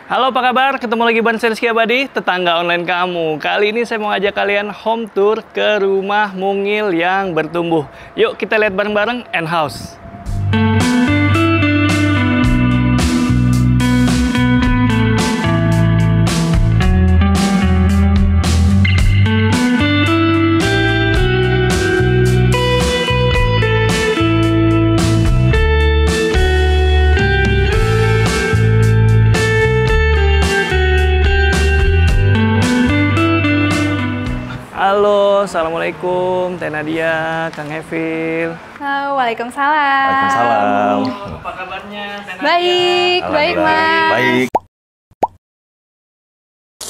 Halo, apa kabar? Ketemu lagi Ban Rizky Abadi, tetangga online kamu. Kali ini saya mau ajak kalian home tour ke rumah mungil yang bertumbuh. Yuk kita lihat bareng-bareng N House. Halo, assalamualaikum, Teh Nadia, Kang Evil. Halo, waalaikumsalam. Waalaikumsalam. Apa kabarnya, Teh Nadia? Baik, baik Mas. Baik.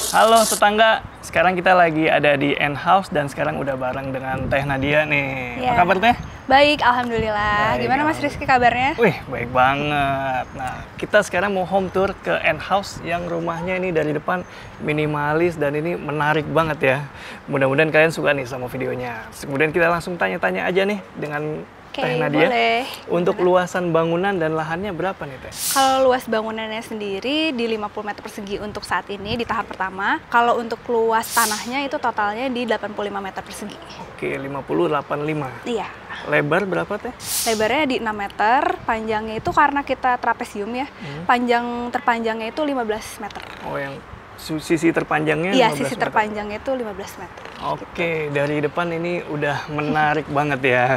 Halo tetangga, sekarang kita lagi ada di N House dan sekarang udah bareng dengan Teh Nadia nih. Iya. Apa kabar Teh? Baik, alhamdulillah. Baik, Gimana Mas Rizky kabarnya? Wih, baik banget. Nah, kita sekarang mau home tour ke N House yang rumahnya ini dari depan minimalis dan ini menarik banget ya. Mudah-mudahan kalian suka nih sama videonya. Kemudian kita langsung tanya-tanya aja nih dengan Oke, Teh Nadia. boleh. Untuk luasan bangunan dan lahannya berapa nih Teh? Kalau luas bangunannya sendiri di 50 meter persegi untuk saat ini di tahap pertama. Kalau untuk luas tanahnya itu totalnya di 85 meter persegi. Oke, 50-85. Iya. Lebar berapa Teh? Lebarnya di 6 meter, panjangnya itu karena kita trapesium ya. Panjang terpanjangnya itu 15 meter. Oh, yang sisi terpanjangnya Iya, 15 sisi meter. terpanjangnya itu 15 meter. Oke, dari depan ini udah menarik banget ya.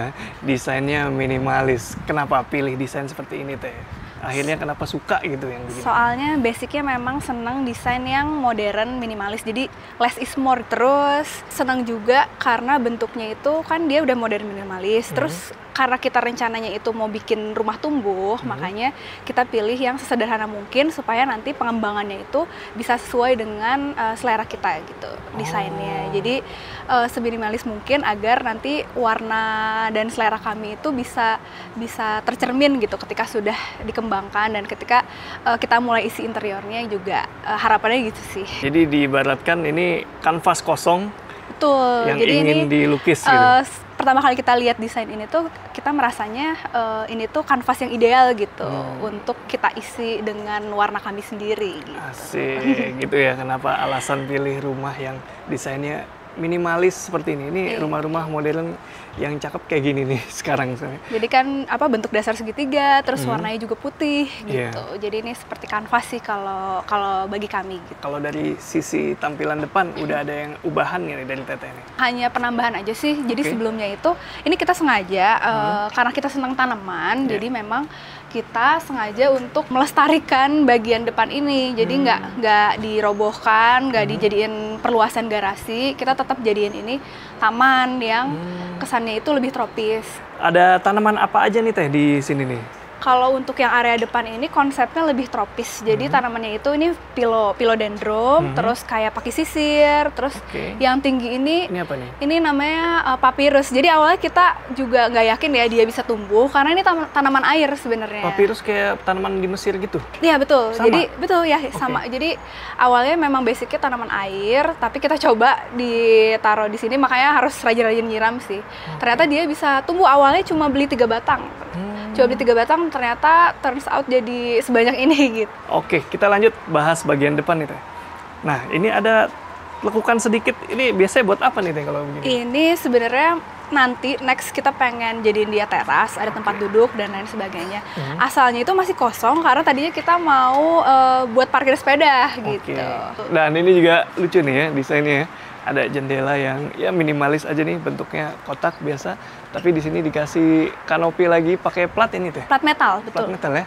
Desainnya minimalis. Kenapa pilih desain seperti ini Teh? Akhirnya kenapa suka gitu yang begini? Soalnya basicnya memang senang desain yang modern, minimalis, jadi less is more. Terus senang juga karena bentuknya itu kan dia udah modern minimalis. Terus karena kita rencananya itu mau bikin rumah tumbuh, makanya kita pilih yang sesederhana mungkin supaya nanti pengembangannya itu bisa sesuai dengan selera kita gitu desainnya. Jadi seminimalis mungkin agar nanti warna dan selera kami itu bisa tercermin gitu ketika sudah dikembangkan dan ketika kita mulai isi interiornya juga harapannya gitu sih. Jadi diibaratkan ini kanvas kosong Betul. yang Jadi ingin ini dilukis gitu. pertama kali kita lihat desain ini tuh kita merasanya ini tuh kanvas yang ideal gitu untuk kita isi dengan warna kami sendiri gitu. Asik gitu ya. Kenapa alasan pilih rumah yang desainnya minimalis seperti ini? Ini rumah-rumah modern yang cakep kayak gini nih sekarang. Jadi kan bentuk dasar segitiga, terus warnanya juga putih gitu. Iya. Jadi ini seperti kanvas sih kalau bagi kami gitu. Kalau dari sisi tampilan depan udah ada yang ubahan nih dari Teteh nih? Hanya penambahan aja sih. Jadi Oke. sebelumnya itu ini kita sengaja karena kita senang tanaman, jadi memang kita sengaja untuk melestarikan bagian depan ini. Jadi nggak dirobohkan, nggak dijadiin perluasan garasi. Kita tetap jadiin ini taman yang kesannya itu lebih tropis. Ada tanaman apa aja nih Teh di sini nih? Kalau untuk yang area depan ini konsepnya lebih tropis. Jadi tanamannya itu ini philodendron, terus kayak paki sisir, terus Oke. yang tinggi ini Ini apa nih? ini namanya papyrus. Jadi awalnya kita juga nggak yakin ya dia bisa tumbuh karena ini tanaman air sebenarnya. Papyrus kayak tanaman di Mesir gitu? Iya betul. Sama? Jadi betul ya sama. Jadi awalnya memang basicnya tanaman air, tapi kita coba ditaruh di sini makanya harus rajin-rajin nyiram sih. Ternyata dia bisa tumbuh. Awalnya cuma beli 3 batang. Coba beli 3 batang, ternyata turns out jadi sebanyak ini gitu. Oke, kita lanjut bahas bagian depan nih Teh. Nah, ini ada lekukan sedikit. Ini biasanya buat apa nih Teh kalau begini? Ini sebenarnya nanti next kita pengen jadiin dia teras, ada tempat duduk dan lain sebagainya. Asalnya itu masih kosong karena tadinya kita mau buat parkir sepeda gitu. Oke. Dan ini juga lucu nih ya desainnya ya. Ada jendela yang ya minimalis aja nih, bentuknya kotak biasa. Tapi di sini dikasih kanopi lagi pakai plat ini Teh. Plat metal, Plat betul. metal ya.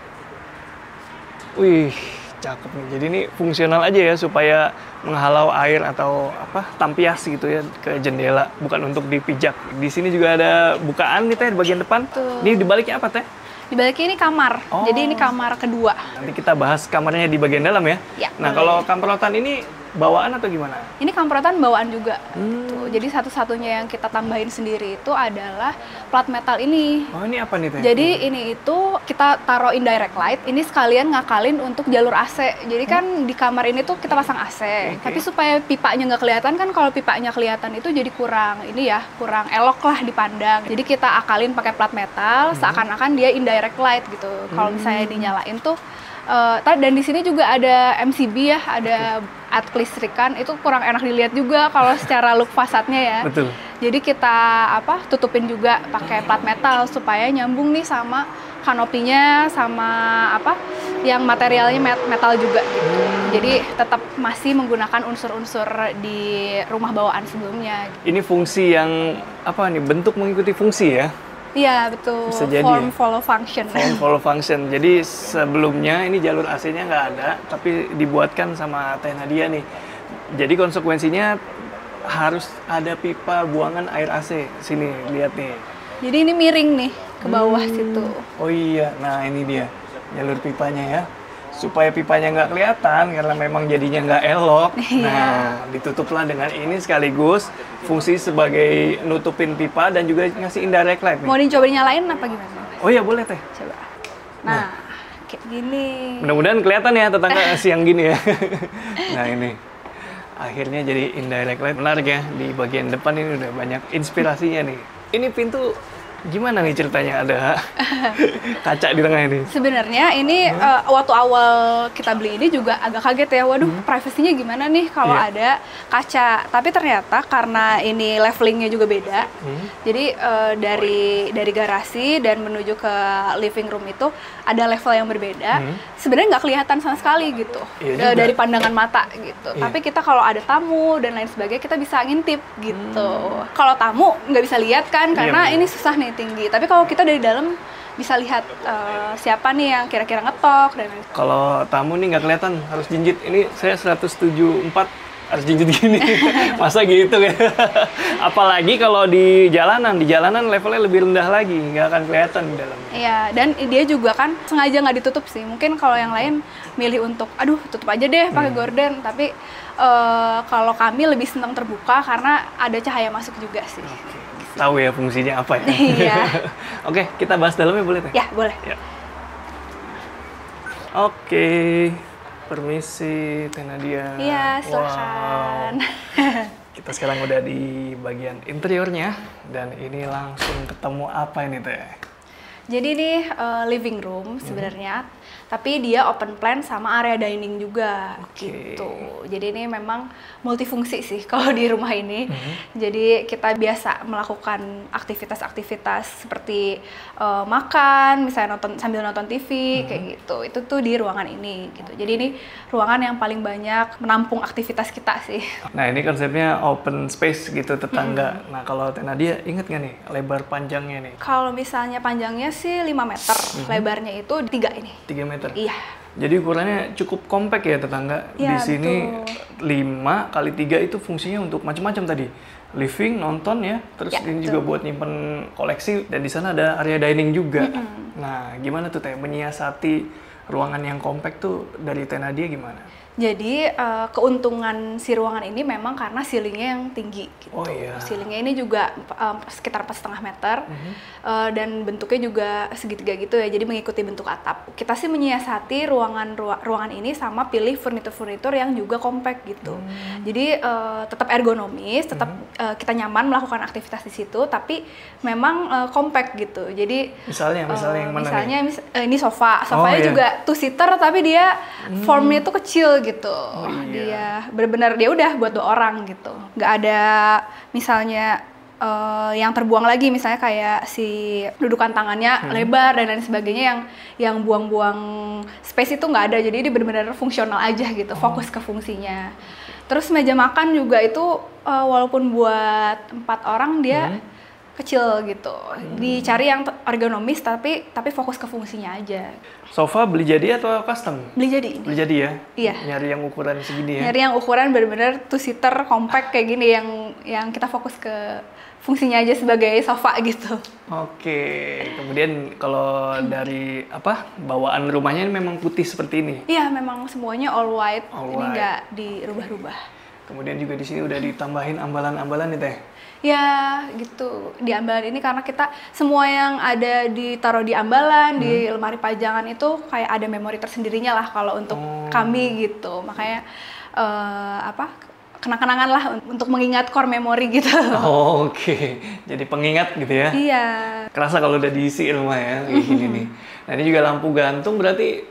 Wih, cakep nih. Jadi ini fungsional aja ya supaya menghalau air atau tampias gitu ya ke jendela, bukan untuk dipijak. Di sini juga ada bukaan nih Teh di bagian depan. Betul. Ini dibaliknya apa Teh? Di baliknya ini kamar. Oh. Jadi ini kamar kedua. Nanti kita bahas kamarnya di bagian dalam ya. Ya, Nah, boleh. kalau kamprotan ini bawaan atau gimana? Ini kamprotan bawaan juga. Tuh, jadi satu-satunya yang kita tambahin sendiri itu adalah plat metal ini. Oh, ini apa nih Teh? Jadi ini itu kita taruh indirect light, ini sekalian ngakalin untuk jalur AC. Jadi kan di kamar ini tuh kita pasang AC, tapi supaya pipanya nggak kelihatan kan, kalau pipanya kelihatan itu jadi kurang elok lah dipandang. Jadi kita akalin pakai plat metal, seakan-akan dia indirect light gitu. Kalau misalnya dinyalain tuh Dan di sini juga ada MCB ya, ada at kelistrikan. Itu kurang enak dilihat juga kalau secara look fasadnya ya. Betul. Jadi kita tutupin juga pakai plat metal supaya nyambung nih sama kanopinya, sama yang materialnya metal juga gitu. Jadi tetap masih menggunakan unsur-unsur di rumah bawaan sebelumnya. Ini fungsi yang bentuk mengikuti fungsi ya? Iya betul. Bisa jadi form follow function. Form follow function. Jadi sebelumnya ini jalur AC-nya nggak ada, tapi dibuatkan sama Teh Nadia nih. Jadi konsekuensinya harus ada pipa buangan air AC. Sini lihat nih. Jadi ini miring nih ke bawah situ. Oh iya, nah ini dia jalur pipanya ya. Supaya pipanya nggak kelihatan karena memang jadinya nggak elok. Nah, ditutuplah dengan ini sekaligus fungsi sebagai nutupin pipa dan juga ngasih indirect light nih. Mau dicoba nyalain apa gimana? Oh iya boleh Teh. Coba. Nah, kayak gini. Mudah-mudahan kelihatan ya tetangga siang gini ya. Nah ini. Akhirnya jadi indirect light. Menarik ya, di bagian depan ini udah banyak inspirasinya nih. Ini pintu gimana nih ceritanya ada kaca di tengah ini? Sebenarnya ini waktu awal kita beli ini juga agak kaget ya. Waduh, privasinya gimana nih kalau ada kaca. Tapi ternyata karena ini levelingnya juga beda. Jadi dari garasi dan menuju ke living room itu ada level yang berbeda. Sebenarnya nggak kelihatan sama sekali gitu. Dari pandangan mata gitu. Tapi kita kalau ada tamu dan lain sebagainya kita bisa ngintip gitu. Kalau tamu nggak bisa lihat kan karena ini susah nih tinggi. Tapi kalau kita dari dalam bisa lihat siapa nih yang kira-kira ngetok dan kalau tamu nih nggak kelihatan harus jinjit. Ini saya 174 harus jinjit gini. Masa gitu ya? Apalagi kalau di jalanan levelnya lebih rendah lagi, nggak akan kelihatan di dalam. Iya, dan dia juga kan sengaja nggak ditutup sih. Mungkin kalau yang lain milih untuk, aduh tutup aja deh pakai gorden. Tapi kalau kami lebih senang terbuka karena ada cahaya masuk juga sih. Tahu ya fungsinya apa ya? Iya. Oke, kita bahas dalamnya boleh Teh? Ya, boleh. Ya. Oke, permisi Teh Nadia. Iya, silakan. Wow. Kita sekarang udah di bagian interiornya dan ini langsung ketemu apa ini Teh? Jadi ini living room sebenarnya, tapi dia open plan sama area dining juga gitu. Jadi ini memang multifungsi sih kalau di rumah ini. Jadi kita biasa melakukan aktivitas-aktivitas seperti makan, misalnya sambil nonton TV kayak gitu. Itu tuh di ruangan ini gitu. Jadi ini ruangan yang paling banyak menampung aktivitas kita sih. Nah ini konsepnya open space gitu tetangga. Nah kalau Teh Nadia inget nggak nih lebar panjangnya nih? Kalau misalnya panjangnya sih 5 meter, lebarnya itu 3 ini. 3 meter? Iya. Jadi ukurannya cukup kompak ya tetangga. Ya, di sini betul. 5 kali 3 itu fungsinya untuk macam-macam tadi. Living, nonton ya, terus Ya, ini betul. juga buat nyimpen koleksi dan di sana ada area dining juga. Nah, gimana tuh Teh menyiasati ruangan yang kompak tuh dari Teh Nadia gimana? Jadi keuntungan si ruangan ini memang karena ceilingnya yang tinggi gitu. Oh iya. Ceilingnya ini juga sekitar 4,5 meter dan bentuknya juga segitiga gitu ya. Jadi mengikuti bentuk atap. Kita sih menyiasati ruangan ini sama pilih furnitur-furnitur yang juga compact gitu. Jadi tetap ergonomis, tetap kita nyaman melakukan aktivitas di situ, tapi memang compact gitu. Jadi Misalnya yang mana misalnya nih? ini sofanya iya. juga two seater tapi dia formnya tuh kecil gitu. iya. Dia benar-benar dia udah buat 2 orang gitu. Nggak ada misalnya yang terbuang lagi, misalnya kayak si dudukan tangannya lebar dan lain sebagainya yang buang-buang space itu nggak ada. Jadi dia benar-benar fungsional aja gitu, fokus ke fungsinya. Terus meja makan juga itu walaupun buat 4 orang dia kecil gitu. Dicari yang ergonomis tapi fokus ke fungsinya aja. Sofa beli jadi atau custom? Beli jadi. Beli jadi ya? Iya. Nyari yang ukuran segini ya? Nyari yang ukuran benar-benar two seater compact kayak gini yang kita fokus ke fungsinya aja sebagai sofa gitu. Oke, kemudian kalau dari bawaan rumahnya ini memang putih seperti ini. Iya, memang semuanya all white. All Ini white. nggak dirubah-rubah. Kemudian juga di sini udah ditambahin ambalan-ambalan nih Teh. Ya gitu, di ambalan ini karena kita semua yang ada ditaruh di ambalan, di lemari pajangan itu kayak ada memori tersendirinya lah kalau untuk kami gitu. Makanya kenang-kenangan lah untuk mengingat core memory gitu. Oh, oke. Jadi pengingat gitu ya? Iya. Kerasa kalau udah diisi rumah ya, kayak gini nih. Nah ini juga lampu gantung berarti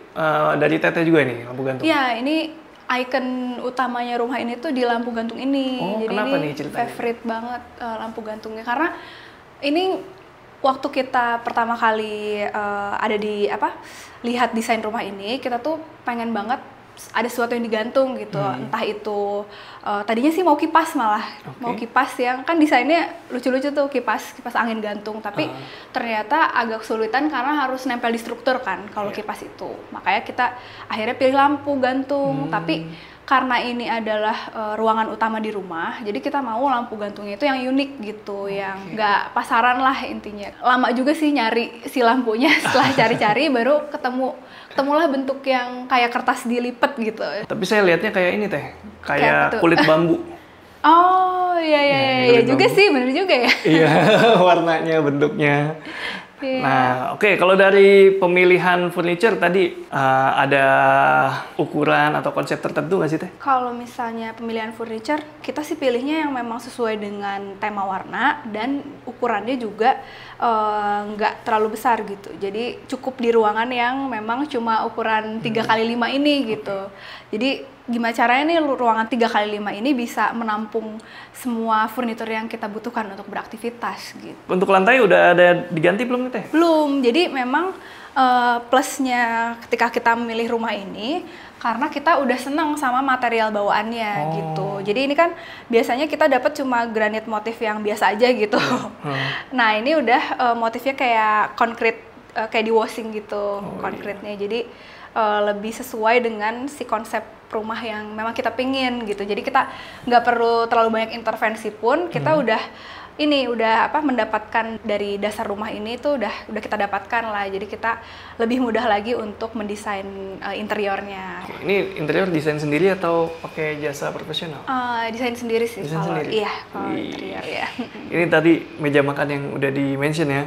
dari Teteh juga nih, lampu gantung? Iya, ini icon utamanya rumah ini tuh di lampu gantung ini. Oh, jadi kenapa ini nih ceritanya? favorite banget lampu gantungnya, karena ini waktu kita pertama kali ada di lihat desain rumah ini, kita tuh pengen banget ada sesuatu yang digantung gitu. Entah itu tadinya sih mau kipas malah. Mau kipas yang kan desainnya lucu-lucu tuh, kipas angin gantung, tapi ternyata agak kesulitan karena harus nempel di struktur kan kalau kipas itu. Makanya kita akhirnya pilih lampu gantung. Tapi karena ini adalah ruangan utama di rumah, jadi kita mau lampu gantungnya itu yang unik gitu, yang nggak pasaran lah intinya. Lama juga sih nyari si lampunya, setelah cari-cari baru ketemulah bentuk yang kayak kertas dilipet gitu. Tapi saya lihatnya kayak ini Teh, kayak kulit bambu. Oh iya juga sih, bener juga ya. Iya, warnanya, bentuknya. Iya. Nah, oke, kalau dari pemilihan furniture tadi ada ukuran atau konsep tertentu nggak sih Teh? Kalau misalnya pemilihan furniture, kita sih pilihnya yang memang sesuai dengan tema warna dan ukurannya juga nggak terlalu besar gitu. Jadi cukup di ruangan yang memang cuma ukuran 3x5 ini gitu. Jadi gimana caranya nih ruangan 3x5 ini bisa menampung semua furnitur yang kita butuhkan untuk beraktivitas gitu. Untuk lantai udah ada diganti belum nih Teh? Belum, jadi memang plusnya ketika kita memilih rumah ini karena kita udah seneng sama material bawaannya gitu. Jadi ini kan biasanya kita dapat cuma granit motif yang biasa aja gitu. Nah ini udah motifnya kayak konkret, kayak di washing gitu konkretnya. Jadi lebih sesuai dengan si konsep rumah yang memang kita pingin gitu. Jadi kita nggak perlu terlalu banyak intervensi pun, kita udah mendapatkan dari dasar rumah ini tuh udah kita dapatkan lah. Jadi kita lebih mudah lagi untuk mendesain interiornya. Oke, ini interior desain sendiri atau pakai jasa profesional? Desain sendiri sih. Desain sendiri? Iya, kalau interior ya. Ini tadi meja makan yang udah di mention ya.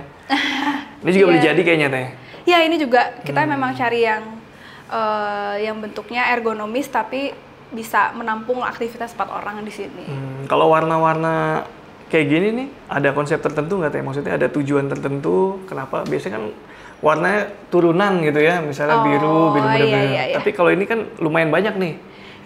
Ini juga boleh jadi kayaknya Teh. Ya ini juga kita memang cari yang bentuknya ergonomis tapi bisa menampung aktivitas 4 orang di sini. Kalau warna-warna kayak gini nih, ada konsep tertentu nggak Teh? Maksudnya ada tujuan tertentu? Kenapa? Biasanya kan warnanya turunan gitu ya, misalnya biru muda. Iya. Tapi kalau ini kan lumayan banyak nih.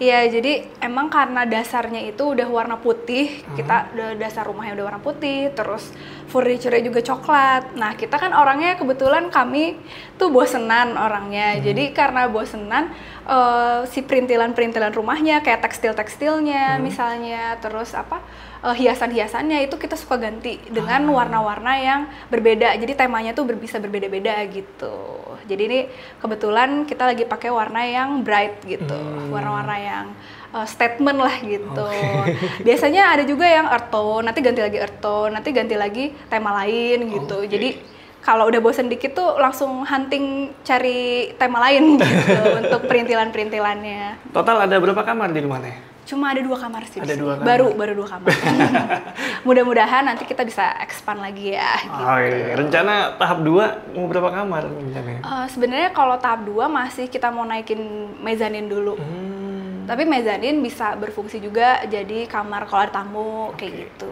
Iya, jadi emang karena dasarnya itu udah warna putih, kita dasar rumahnya udah warna putih, terus furniture-nya juga coklat. Nah, kita kan orangnya kebetulan kami tuh bosenan orangnya. Jadi karena bosenan, si perintilan-perintilan rumahnya kayak tekstil-tekstilnya misalnya, terus hiasan-hiasannya itu kita suka ganti dengan warna-warna yang berbeda. Jadi temanya tuh bisa berbeda-beda gitu. Jadi ini kebetulan kita lagi pakai warna yang bright gitu, warna-warna yang statement lah gitu. Biasanya ada juga yang earth tone, nanti ganti lagi earth tone, nanti ganti lagi tema lain gitu. Jadi kalau udah bosen dikit tuh langsung hunting cari tema lain gitu untuk perintilan-perintilannya. Total ada berapa kamar di rumah Teh? Cuma ada 2 kamar sih. Ada 2 kamar. Baru 2 kamar. Mudah-mudahan nanti kita bisa expand lagi ya. Gitu. Rencana tahap 2 mau berapa kamar rencananya? Sebenarnya kalau tahap 2 masih kita mau naikin mezanin dulu. Tapi mezanin bisa berfungsi juga jadi kamar kalau ada tamu kayak gitu.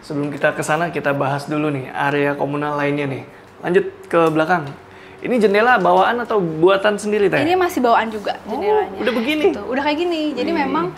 Sebelum kita ke sana kita bahas dulu nih area komunal lainnya nih. Lanjut ke belakang. Ini jendela bawaan atau buatan sendiri Teh? Ini masih bawaan juga jendelanya. Udah begini? Gitu. Udah kayak gini. Jadi memang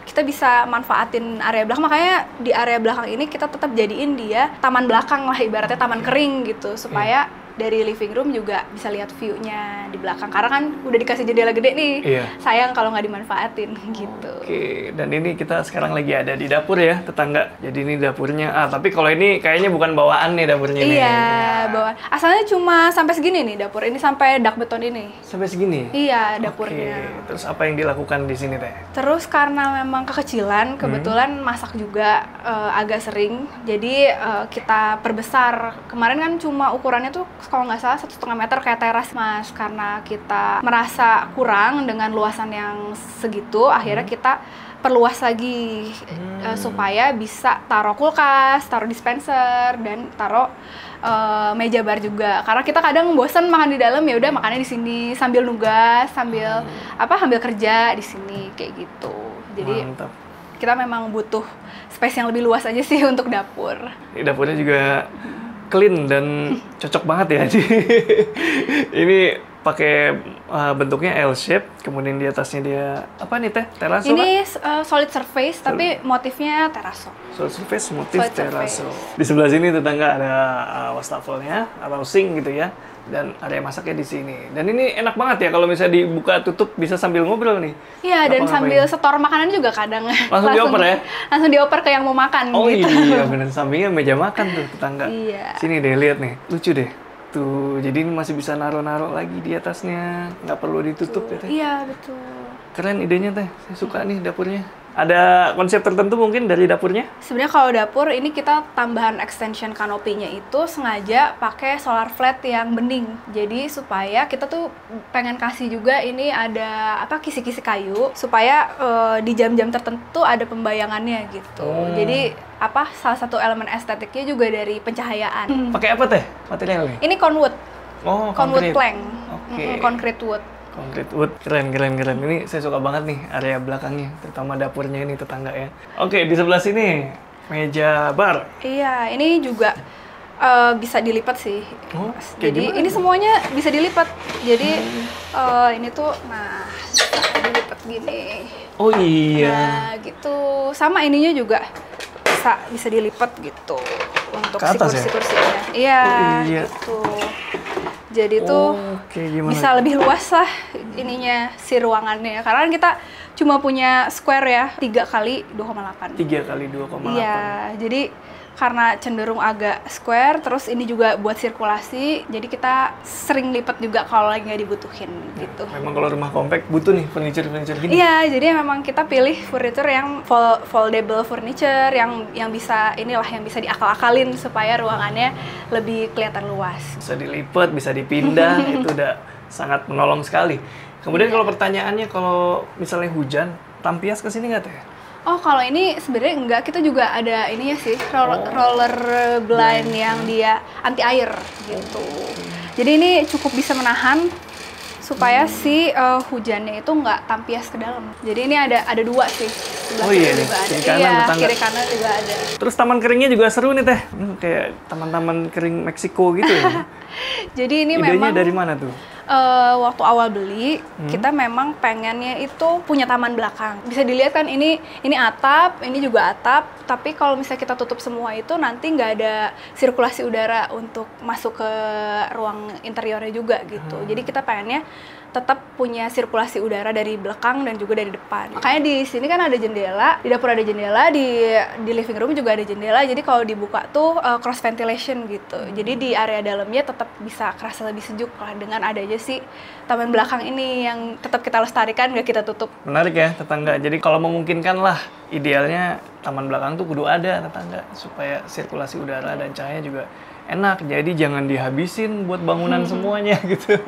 kita bisa manfaatin area belakang, makanya di area belakang ini kita tetap jadiin dia taman belakang lah, ibaratnya taman kering gitu, supaya dari living room juga bisa lihat view-nya di belakang, karena kan udah dikasih jendela gede nih. Sayang kalau nggak dimanfaatin gitu. Oke, dan ini kita sekarang lagi ada di dapur ya, tetangga. Jadi ini dapurnya. Tapi kalau ini kayaknya bukan bawaan nih dapurnya nih. Iya, bawaan. Asalnya cuma sampai segini nih dapur. Ini sampai dak beton ini. Sampai segini? Iya, dapurnya. Terus apa yang dilakukan di sini Teh? Terus karena memang kekecilan, kebetulan masak juga agak sering. Jadi kita perbesar. Kemarin kan cuma ukurannya tuh kalau nggak salah 1,5 meter kayak teras Mas. Karena kita merasa kurang dengan luasan yang segitu, akhirnya kita perluas lagi supaya bisa taruh kulkas, taruh dispenser, dan taruh meja bar juga. Karena kita kadang bosan makan di dalam, ya udah makannya di sini sambil nugas, sambil kerja di sini kayak gitu. Jadi Mantap. kita memang butuh space yang lebih luas aja sih untuk dapur. Dapurnya juga clean dan cocok banget ya. Ini pakai bentuknya L shape, kemudian di atasnya dia apa nih teh? Teraso? Ini solid surface tapi motifnya teraso. Solid surface motif Solid teraso. surface. Di sebelah sini tetangga ada wastafelnya atau sink gitu ya. Dan area masaknya di sini. Dan ini enak banget ya kalau misalnya dibuka tutup bisa sambil ngobrol nih. Iya, dan sambil Ngapa-ngapain. setor makanan juga kadang. Langsung dioper ya? Langsung dioper ke yang mau makan Oh gitu. iya, bener. Sampingnya meja makan tuh tetangga. Iya. Sini deh, lihat nih. Lucu deh. Tuh, jadi ini masih bisa naruh-naruh lagi di atasnya. Nggak perlu ditutup ya teh. Iya, betul. Keren idenya teh. Saya suka nih dapurnya. Ada konsep tertentu mungkin dari dapurnya? Sebenarnya kalau dapur ini kita tambahan extension kanopinya itu sengaja pakai solar flat yang bening. Jadi supaya kita tuh pengen kasih juga ini ada kisi-kisi kayu supaya di jam-jam tertentu ada pembayangannya gitu. Jadi salah satu elemen estetiknya juga dari pencahayaan. Pakai apa teh materialnya? Ini conwood. Oh, Conwood konkret. plank. Oke. Concrete wood. Concrete wood, keren. Ini saya suka banget nih area belakangnya, terutama dapurnya ini tetangga ya. Oke, di sebelah sini meja bar. Iya, ini juga bisa dilipat sih. Oh, kayak Jadi gimana ini tuh? semuanya bisa dilipat. Jadi ini tuh, bisa dilipat gini. Oh iya. Nah, gitu. Sama ininya juga bisa dilipat gitu untuk Ke si atas ya? kursi-kursinya. Iya, Oh, iya. gitu. Jadi tuh Oke, gimana? bisa lebih luas lah ininya si ruangannya. Karena kan kita cuma punya square ya, 3 kali 2,8. 3 kali 2,8. Iya, jadi karena cenderung agak square, terus ini juga buat sirkulasi, jadi kita sering lipat juga kalau lagi nggak dibutuhin gitu. Memang kalau rumah compact butuh nih furniture gini. Iya, jadi memang kita pilih furniture yang foldable furniture, yang bisa yang bisa diakal-akalin supaya ruangannya lebih kelihatan luas. Bisa dilipat, bisa dipindah, itu udah sangat menolong sekali. Kemudian kalau pertanyaannya, kalau misalnya hujan, tampias ke sini nggak teh? Oh, kalau ini sebenarnya enggak, kita juga ada ininya sih, roller blind yang dia anti air gitu. Jadi ini cukup bisa menahan supaya si hujannya itu nggak tampias ke dalam. Jadi ini ada 2 sih. Sebelah Oh iya kiri nih, juga ada. kiri kanan Iya, tetangga. kiri kanan juga ada. Terus taman keringnya juga seru nih teh. Kayak taman-taman kering Meksiko gitu ya. Jadi ini Idenya memang dari mana tuh? waktu awal beli kita memang pengennya itu punya taman belakang. Bisa dilihat kan ini atap, ini juga atap. Tapi kalau misalnya kita tutup semua itu nanti nggak ada sirkulasi udara untuk masuk ke ruang interiornya juga gitu. Jadi kita pengennya tetap punya sirkulasi udara dari belakang dan juga dari depan. Makanya di sini kan ada jendela, di dapur ada jendela, di living room juga ada jendela. Jadi kalau dibuka tuh cross ventilation gitu. Jadi di area dalamnya tetap bisa kerasa lebih sejuk lah dengan adanya si taman belakang ini yang tetap kita lestarikan, nggak kita tutup. Menarik ya tetangga. Jadi kalau memungkinkan lah, idealnya taman belakang tuh kudu ada tetangga supaya sirkulasi udara dan cahaya juga enak. Jadi jangan dihabisin buat bangunan semuanya gitu.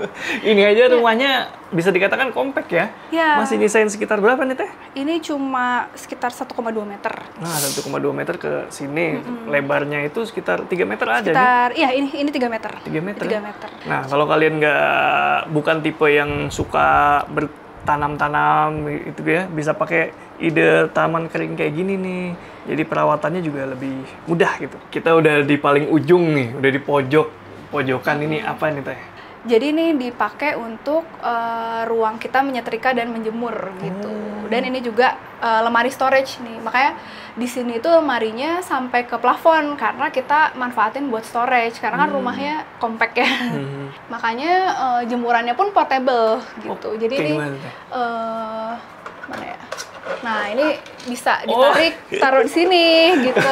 Ini aja rumahnya bisa dikatakan compact ya. Ya. Masih nyisain sekitar berapa nih teh? Ini cuma sekitar 1,2 meter. Nah, 1,2 meter ke sini. Lebarnya itu sekitar 3 meter ada nih. Sekitar, iya ini 3 meter. 3 meter. 3 meter. Nah, kalau kalian bukan tipe yang suka bertanam-tanam itu ya, bisa pakai ide taman kering kayak gini nih. Jadi perawatannya juga lebih mudah gitu. Kita udah di paling ujung nih, udah di pojokan ini apa nih teh? Jadi ini dipakai untuk ruang kita menyetrika dan menjemur gitu. Dan ini juga lemari storage nih. Makanya di sini tuh lemarinya sampai ke plafon karena kita manfaatin buat storage karena kan rumahnya compact ya. Makanya jemurannya pun portable gitu. Jadi kayak ini gimana teh? mana ya? Nah, ini bisa ditarik, taruh di sini gitu.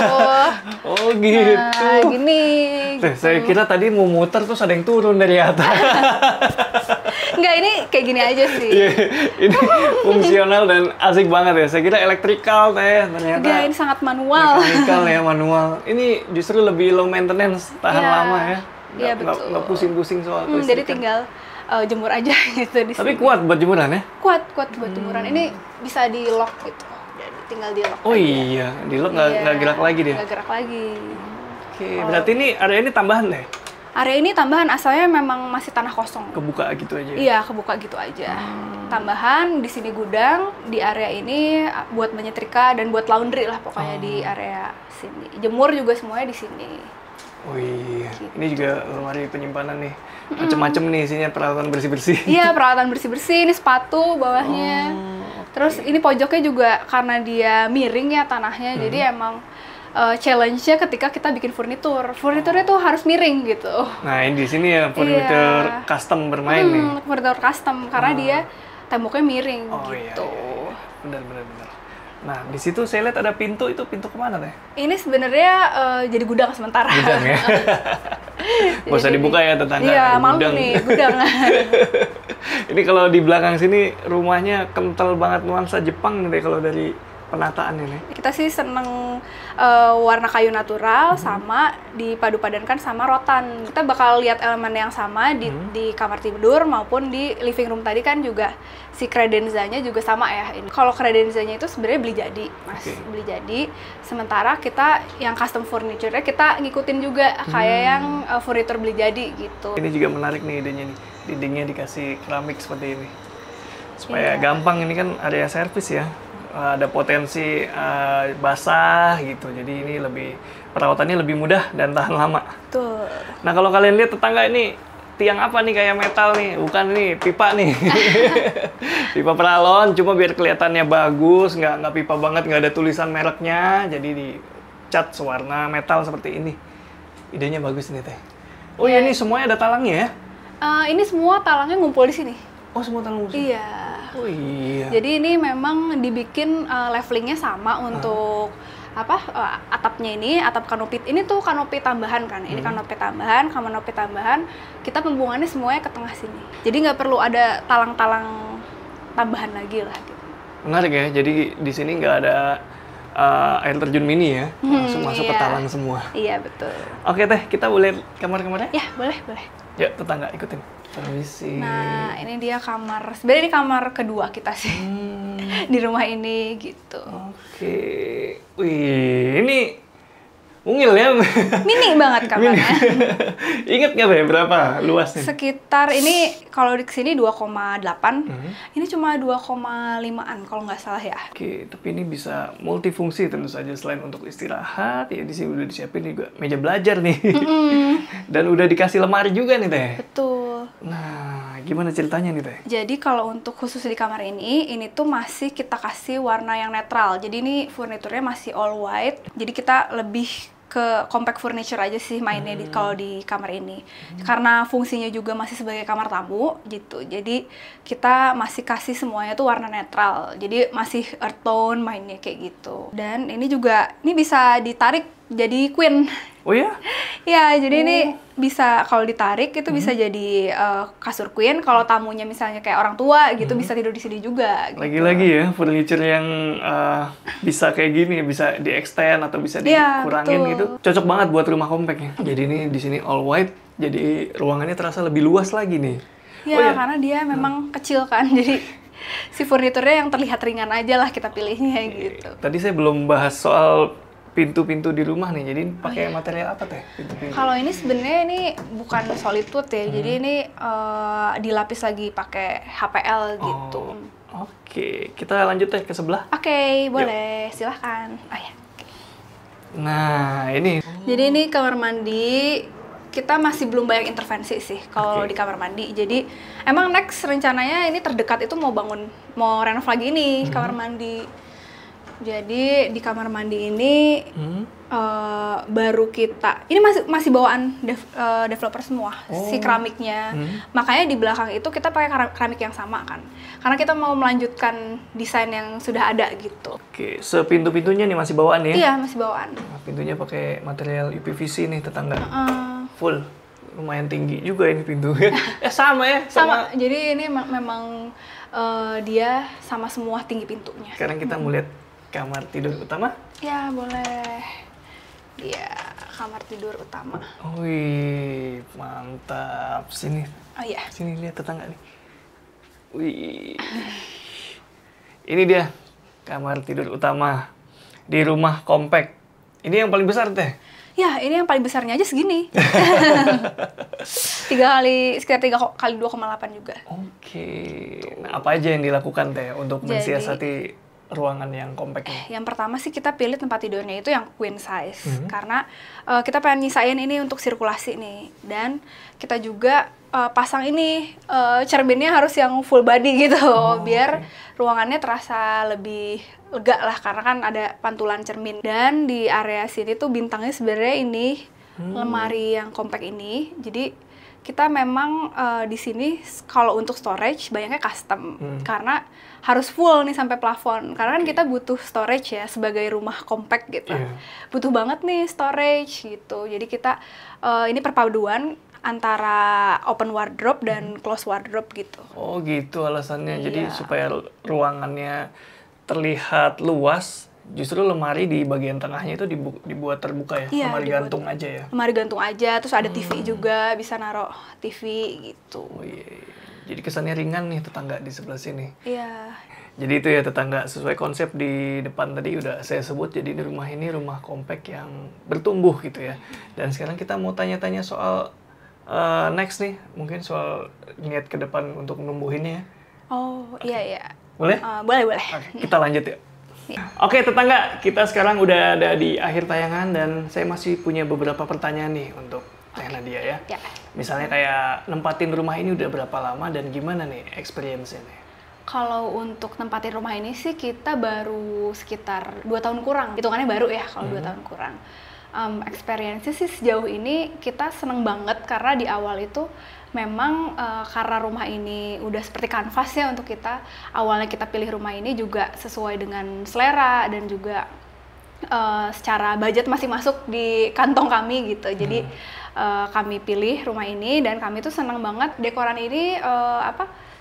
Oh gitu. Nah, gini. Teh, saya kira tadi mau muter terus ada yang turun dari atas. Enggak, ini kayak gini aja sih. Iya, ini fungsional dan asik banget ya. Saya kira elektrikal teh, ternyata Enggak, ini sangat manual. mekanikal ya, manual. Ini justru lebih low maintenance, tahan Iya. lama ya. Iya, betul. Nggak pusing-pusing soal Jadi kelistrikan. tinggal jemur aja gitu di Tapi sini. kuat buat jemuran ya? Kuat buat jemuran. Ini bisa di lock gitu. Jadi tinggal di lock. Oh aja. iya, di lock nggak gerak lagi dia. Nggak gerak lagi. Oke, berarti ini area ini tambahan deh? Area ini tambahan, asalnya memang masih tanah kosong. Kebuka gitu aja? Iya, kebuka gitu aja. Tambahan, di sini gudang, di area ini buat menyetrika dan buat laundry lah pokoknya di area sini. Jemur juga semuanya di sini. Wih, ini juga lemari penyimpanan nih. Macem-macem nih isinya peralatan bersih-bersih. Iya, peralatan bersih-bersih, ini sepatu bawahnya. Terus ini pojoknya juga karena dia miring ya tanahnya, jadi emang challenge-nya ketika kita bikin furnitur. Furniturnya tuh harus miring gitu. Nah, ini di sini ya furnitur custom bermain nih. Furnitur custom karena dia temboknya miring gitu. Iya. Benar. Nah, di situ saya lihat ada pintu, itu pintu kemana teh? Ini sebenarnya jadi gudang sementara. Gudang ya? Nggak usah dibuka ya tetangga. Iya, malu gudang. nih, gudang. Ini kalau di belakang sini rumahnya kental banget nuansa Jepang nih kalau dari penataan ini. Kita sih seneng warna kayu natural sama dipadu-padankan sama rotan. Kita bakal lihat elemen yang sama di kamar tidur maupun di living room tadi kan juga si kredenzanya juga sama ya. Ini kalau kredenzanya itu sebenarnya beli jadi, Mas. Beli jadi. Sementara kita yang custom furniture-nya kita ngikutin juga kayak yang furniture beli jadi gitu. Ini juga menarik nih idenya nih. Dindingnya dikasih keramik seperti ini. Supaya gampang, ini kan area servis ya. Ada potensi basah gitu, jadi ini perawatannya lebih mudah dan tahan lama. Betul. Nah kalau kalian lihat tetangga ini tiang apa nih kayak metal nih, bukan nih pipa nih, pipa peralon, cuma biar kelihatannya bagus, nggak pipa banget, nggak ada tulisan mereknya, jadi dicat sewarna metal seperti ini. Idenya bagus nih teh. Oh ya ini semuanya ada talangnya ya? Ini semua talangnya ngumpul di sini. Oh semua talang ngumpul? Iya. Oh iya. Jadi ini memang dibikin levelingnya sama untuk atapnya ini, atap kanopi. Ini tuh kanopi tambahan kan. Ini kanopi tambahan. Kita pembuangannya semuanya ke tengah sini. Jadi nggak perlu ada talang-talang tambahan lagi lah. Gitu. Menarik ya. Jadi di sini nggak ada air terjun mini ya. Langsung masuk ke talang semua. Iya betul. Oke teh, kita boleh kamar-kamarnya? Ya boleh. Ya tetangga ikutin. Permisi. Nah, ini dia kamar. Sebenarnya ini kamar kedua kita sih. Di rumah ini gitu. Oke. Wih, ini mungil ya. Mini banget kamarnya. Ingat nggak Be, berapa luasnya? Sekitar ini kalau di sini 2,8. Ini cuma 2,5-an kalau nggak salah ya. Oke, tapi ini bisa multifungsi tentu saja selain untuk istirahat, ya di sini udah disiapin juga meja belajar nih. Dan udah dikasih lemari juga nih Teh. Betul. Nah, gimana ceritanya nih Teh? Jadi kalau untuk khusus di kamar ini tuh masih kita kasih warna yang netral. Jadi ini furniturnya masih all white. Jadi kita lebih ke compact furniture aja sih mainnya kalau di kamar ini. Karena fungsinya juga masih sebagai kamar tamu gitu. Jadi kita masih kasih semuanya tuh warna netral. Jadi masih earth tone mainnya kayak gitu. Dan ini juga bisa ditarik jadi queen. Oh ya? Ya, jadi ini bisa kalau ditarik itu bisa jadi kasur queen. Kalau tamunya misalnya kayak orang tua gitu bisa tidur di sini juga. Gitu. Lagi-lagi ya furniture yang bisa kayak gini, bisa di-extend atau bisa dikurangin gitu. Cocok banget buat rumah compact ya. Jadi ini di sini all white, jadi ruangannya terasa lebih luas lagi nih. Ya, karena dia memang kecil kan. Jadi si furniturnya yang terlihat ringan aja lah kita pilihnya gitu. Tadi saya belum bahas soal pintu-pintu di rumah nih, jadi pakai material apa Teh? Pintu-pintu? Kalau ini sebenarnya ini bukan solid wood ya, jadi ini dilapis lagi pakai HPL gitu. Oke, kita lanjut Teh ke sebelah. Oke, boleh, silahkan. Ya. Nah, ini. Jadi ini kamar mandi, kita masih belum banyak intervensi sih kalau di kamar mandi. Jadi emang next rencananya ini terdekat itu mau renov lagi ini kamar mandi. Jadi di kamar mandi ini baru kita ini masih bawaan developer semua si keramiknya. Makanya di belakang itu kita pakai keramik yang sama kan. Karena kita mau melanjutkan desain yang sudah ada gitu. Oke, sepintu-pintunya nih masih bawaan ya? Iya, masih bawaan. Nah, pintunya pakai material UPVC nih tetangga. Full. Lumayan tinggi juga ini pintunya. Sama ya? Sama. Jadi ini memang dia sama semua tinggi pintunya. Sekarang kita mau lihat kamar tidur utama? Ya, boleh. Iya, kamar tidur utama. Wih, mantap. Sini. Oh iya. Sini lihat tetangga nih. Wih. Ini dia kamar tidur utama di rumah compact. Ini yang paling besar Teh? Ya, ini yang paling besarnya aja segini. Sekitar 3 kali 2,8 juga. Oke. Nah, apa aja yang dilakukan Teh untuk Jadi, mensiasati ruangan yang compact ini? Yang pertama sih kita pilih tempat tidurnya itu yang queen size. Karena kita pengen nyisain ini untuk sirkulasi nih. Dan kita juga pasang ini cerminnya harus yang full body gitu. Biar ruangannya terasa lebih lega lah. Karena kan ada pantulan cermin. Dan di area sini tuh bintangnya sebenarnya ini lemari yang compact ini. Jadi kita memang di sini kalau untuk storage banyaknya custom karena harus full nih sampai plafon karena kan kita butuh storage ya sebagai rumah compact gitu. Butuh banget nih storage gitu. Jadi kita ini perpaduan antara open wardrobe dan close wardrobe gitu. Oh gitu alasannya. Jadi supaya ruangannya terlihat luas, justru lemari di bagian tengahnya itu dibuat terbuka ya? Iya, Lemari gantung aja ya? Lemari gantung aja, terus ada TV juga, bisa naruh TV gitu. Oh iya. Jadi kesannya ringan nih tetangga di sebelah sini. Iya. Jadi itu ya tetangga, sesuai konsep di depan tadi udah saya sebut, jadi di rumah ini rumah compact yang bertumbuh gitu ya. Dan sekarang kita mau tanya-tanya soal next nih, mungkin soal niat ke depan untuk menumbuhinnya ya. Oh, iya. Boleh? Boleh. Oke, kita lanjut ya. Oke tetangga, kita sekarang udah ada di akhir tayangan dan saya masih punya beberapa pertanyaan nih untuk Teh Nadia ya. Misalnya kayak nempatin rumah ini udah berapa lama dan gimana nih experience-nya nih? Kalau untuk nempatin rumah ini sih kita baru sekitar 2 tahun kurang. Hitungannya baru ya kalau 2 tahun kurang. Experience sih sejauh ini kita seneng banget karena di awal itu memang karena rumah ini udah seperti kanvas ya untuk kita. Awalnya kita pilih rumah ini juga sesuai dengan selera dan juga secara budget masih masuk di kantong kami gitu. Jadi kami pilih rumah ini dan kami tuh senang banget dekoran ini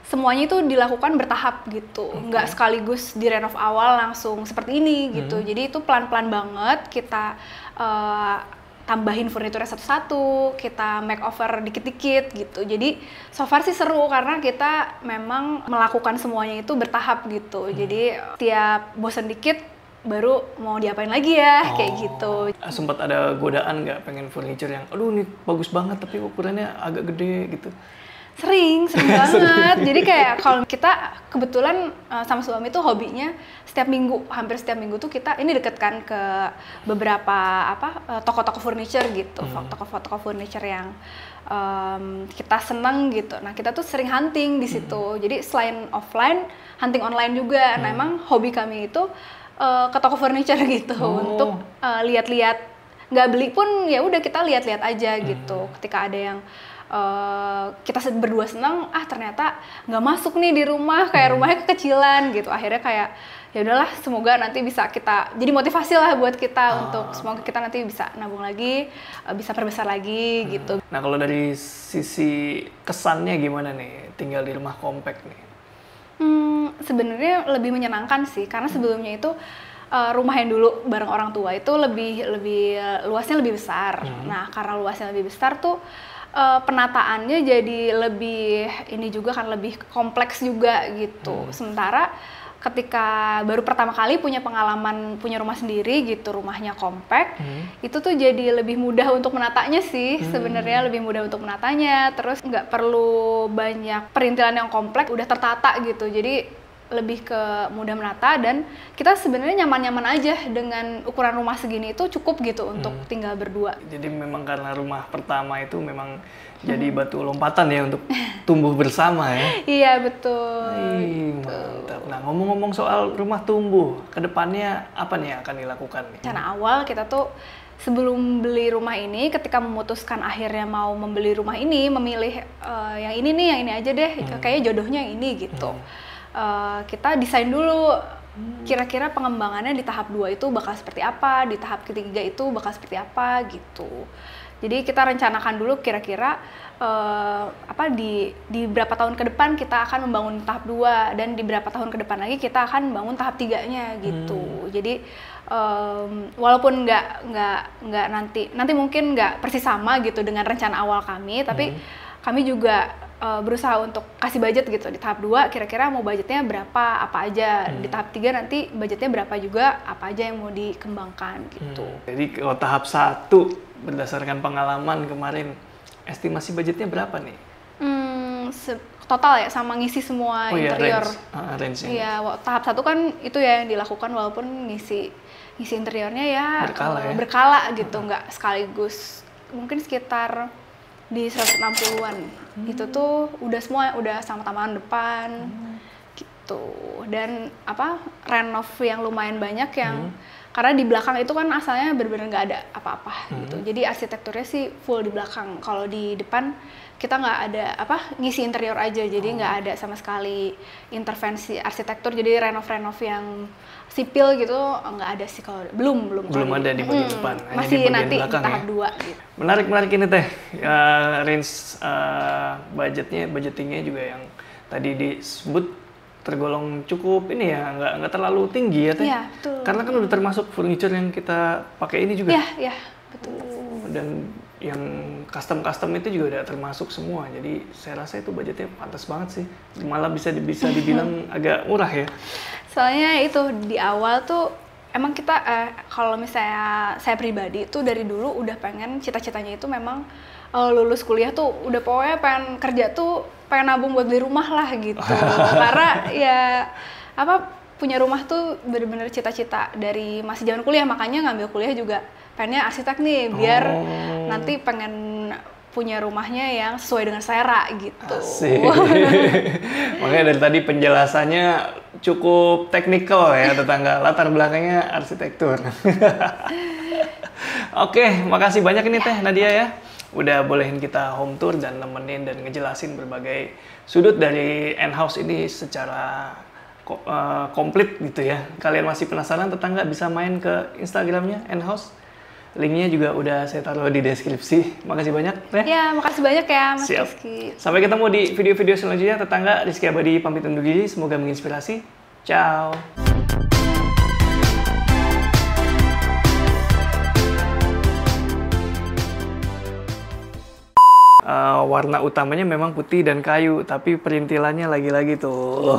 semuanya itu dilakukan bertahap gitu. Nggak sekaligus direnov awal langsung seperti ini gitu. Jadi itu pelan-pelan banget kita tambahin furniturnya satu-satu, kita makeover dikit-dikit gitu. Jadi so far sih seru karena kita memang melakukan semuanya itu bertahap gitu. Jadi tiap bosan dikit baru mau diapain lagi ya, kayak gitu. Sempat ada godaan nggak pengen furniture yang, aduh ini bagus banget tapi ukurannya agak gede gitu? Sering banget. Jadi kayak kalau kita kebetulan sama suami tuh hobinya setiap minggu, hampir setiap minggu tuh kita ini deket kan ke beberapa toko-toko furniture gitu, toko-toko furniture yang kita seneng gitu. Nah kita tuh sering hunting di situ. Jadi selain offline, hunting online juga. Nah emang hobi kami itu ke toko furniture gitu untuk lihat-lihat. Nggak beli pun ya udah kita lihat-lihat aja gitu. Ketika ada yang kita berdua senang, ternyata nggak masuk nih di rumah, kayak rumahnya kekecilan gitu. Akhirnya kayak ya udahlah, semoga nanti bisa kita jadi motivasi lah buat kita untuk semoga kita nanti bisa nabung lagi, bisa perbesar lagi gitu. Nah kalau dari sisi kesannya gimana nih tinggal di rumah compact nih? Sebenarnya lebih menyenangkan sih, karena sebelumnya itu rumah yang dulu bareng orang tua itu lebih luasnya lebih besar. Nah karena luasnya lebih besar tuh penataannya jadi lebih ini juga kan lebih kompleks juga gitu. Sementara ketika baru pertama kali punya pengalaman punya rumah sendiri gitu, rumahnya compact, itu tuh jadi lebih mudah untuk menatanya sih. Sebenarnya lebih mudah untuk menatanya, terus nggak perlu banyak perintilan yang kompleks, udah tertata gitu. Jadi lebih ke mudah menata dan kita sebenarnya nyaman-nyaman aja dengan ukuran rumah segini itu cukup gitu untuk tinggal berdua. Jadi memang karena rumah pertama itu memang jadi batu lompatan ya untuk tumbuh bersama ya. Iya betul. Mantap. Nah ngomong-ngomong soal rumah tumbuh, kedepannya apa nih yang akan dilakukan nih? Rencana awal kita tuh sebelum beli rumah ini, ketika memutuskan akhirnya mau membeli rumah ini, memilih yang ini nih, yang ini aja deh, kayaknya jodohnya yang ini gitu. Kita desain dulu kira-kira pengembangannya di tahap 2 itu bakal seperti apa, di tahap ketiga itu bakal seperti apa gitu. Jadi kita rencanakan dulu kira-kira di berapa tahun ke depan kita akan membangun tahap 2 dan di berapa tahun ke depan lagi kita akan membangun tahap 3-nya gitu. Jadi walaupun nggak nanti mungkin nggak persis sama gitu dengan rencana awal kami, tapi kami juga berusaha untuk kasih budget gitu. Di tahap 2 kira-kira mau budgetnya berapa, apa aja. Di tahap 3 nanti budgetnya berapa juga, apa aja yang mau dikembangkan gitu. Jadi kalau tahap 1 berdasarkan pengalaman kemarin, estimasi budgetnya berapa nih? Total ya, sama ngisi semua interior. Range-nya. Iya, tahap 1 kan itu ya yang dilakukan, walaupun ngisi interiornya ya berkala gitu, nggak sekaligus. Mungkin sekitar di 160-an. Itu tuh udah semua, udah sama taman depan gitu. Dan renov yang lumayan banyak yang karena di belakang itu kan asalnya benar-benar nggak ada apa-apa gitu. Jadi arsitekturnya sih full di belakang. Kalau di depan kita nggak ada ngisi interior aja, jadi nggak ada sama sekali intervensi arsitektur. Jadi renov-renov yang sipil gitu nggak ada sih, kalau belum ada di bagian depan, hanya masih di bagian nanti belakang, tahap ya? 2 gitu. Menarik ini teh, range budgetingnya juga yang tadi disebut tergolong cukup ini ya, nggak terlalu tinggi ya teh. Iya, betul. Karena kan udah termasuk furniture yang kita pakai ini juga. Iya, betul. Dan yang custom itu juga udah termasuk semua. Jadi saya rasa itu budgetnya pantas banget sih. Malah bisa dibilang agak murah ya. Soalnya itu di awal tuh emang kita kalau misalnya saya pribadi tuh dari dulu udah pengen, cita-citanya itu memang lulus kuliah tuh udah pokoknya pengen kerja tuh, pengen nabung buat beli rumah lah gitu. Karena ya punya rumah tuh bener-bener cita-cita dari masih zaman kuliah, makanya ngambil kuliah juga pengennya arsitek nih, biar nanti pengen punya rumahnya yang sesuai dengan selera gitu. Asik. Makanya dari tadi penjelasannya cukup teknikal ya, tetangga latar belakangnya arsitektur. Oke, makasih banyak ini Teh Nadia ya. Udah bolehin kita home tour dan nemenin dan ngejelasin berbagai sudut dari N-House ini secara komplit gitu ya. Kalian masih penasaran, tetangga bisa main ke Instagramnya N-House. Linknya juga udah saya taruh di deskripsi. Makasih banyak, Teh. Ya, makasih banyak ya, Mas Siap. Rizky. Sampai ketemu di video-video selanjutnya. Tetangga, Rizky Abadi pamit undur diri. Semoga menginspirasi. Ciao. Warna utamanya memang putih dan kayu, tapi perintilannya lagi-lagi tuh.